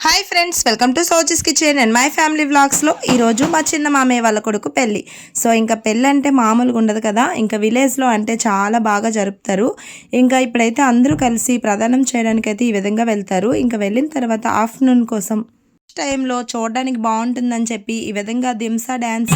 Hi friends, welcome to Soji's kitchen and my family వ్లాగ్స్లో ఈరోజు మా చిన్న మామయ్య వాళ్ళ కొడుకు పెళ్ళి. సో ఇంకా పెళ్ళి అంటే మామూలుగా ఉండదు కదా, ఇంకా విలేజ్లో అంటే చాలా బాగా జరుపుతారు. ఇంకా ఇప్పుడైతే అందరూ కలిసి ప్రదానం చేయడానికైతే ఈ విధంగా వెళ్తారు. ఇంకా వెళ్ళిన తర్వాత ఆఫ్టర్నూన్ కోసం టైంలో చూడడానికి బాగుంటుందని చెప్పి ఈ విధంగా దింసా డ్యాన్స్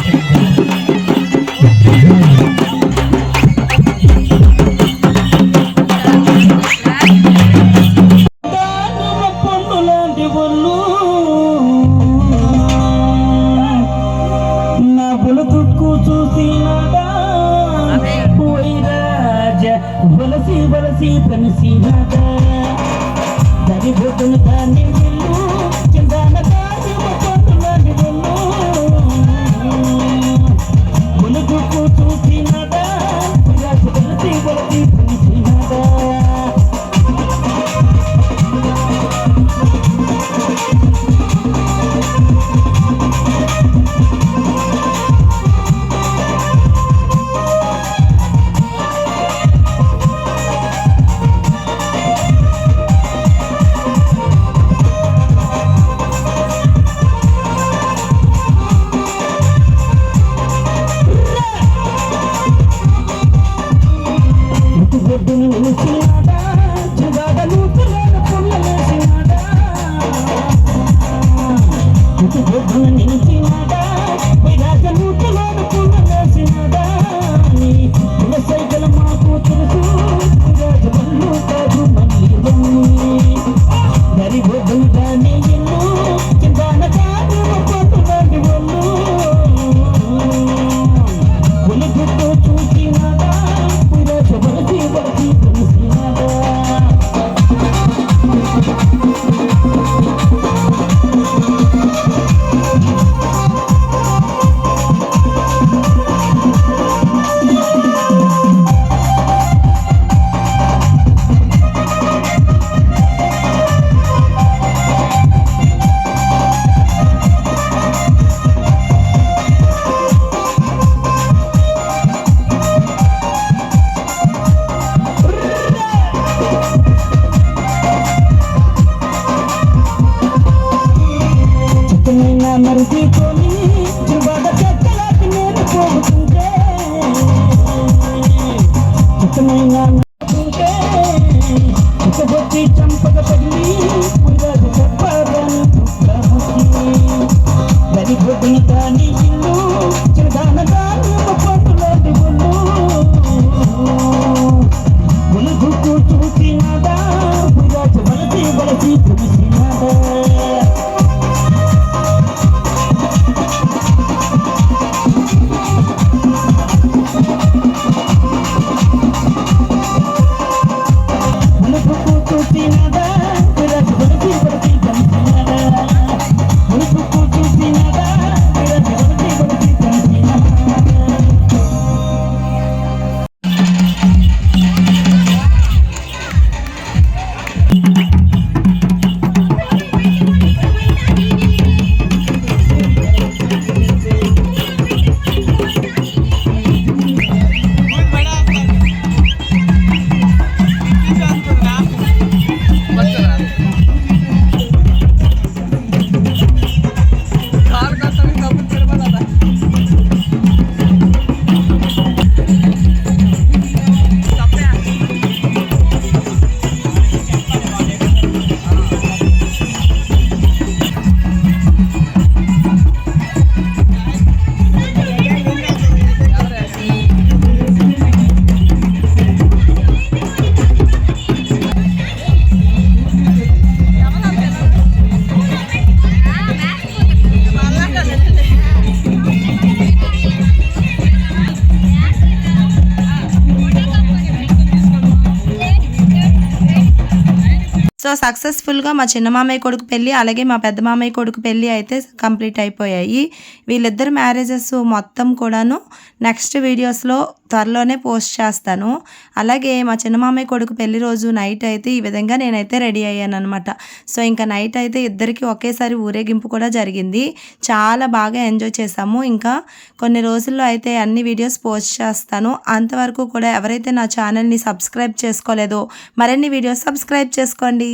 సో సక్సెస్ఫుల్గా మా చిన్న మామయ్య కొడుకు పెళ్ళి అలాగే మా పెద్ద మామయ్య కొడుకు పెళ్ళి అయితే కంప్లీట్ అయిపోయాయి. వీళ్ళిద్దరు మ్యారేజెస్ మొత్తం కూడాను నెక్స్ట్ వీడియోస్లో త్వరలోనే పోస్ట్ చేస్తాను. అలాగే మా చిన్న మామయ్య కొడుకు పెళ్లి రోజు నైట్ అయితే ఈ విధంగా నేనైతే రెడీ అయ్యాను అనమాట. సో ఇంకా నైట్ అయితే ఇద్దరికి ఒకేసారి ఊరేగింపు కూడా జరిగింది. చాలా బాగా ఎంజాయ్ చేసాము. ఇంకా కొన్ని రోజుల్లో అయితే అన్ని వీడియోస్ పోస్ట్ చేస్తాను. అంతవరకు కూడా ఎవరైతే నా ఛానల్ని సబ్స్క్రైబ్ చేసుకోలేదో మరిన్ని వీడియోస్ సబ్స్క్రైబ్ చేసుకోండి.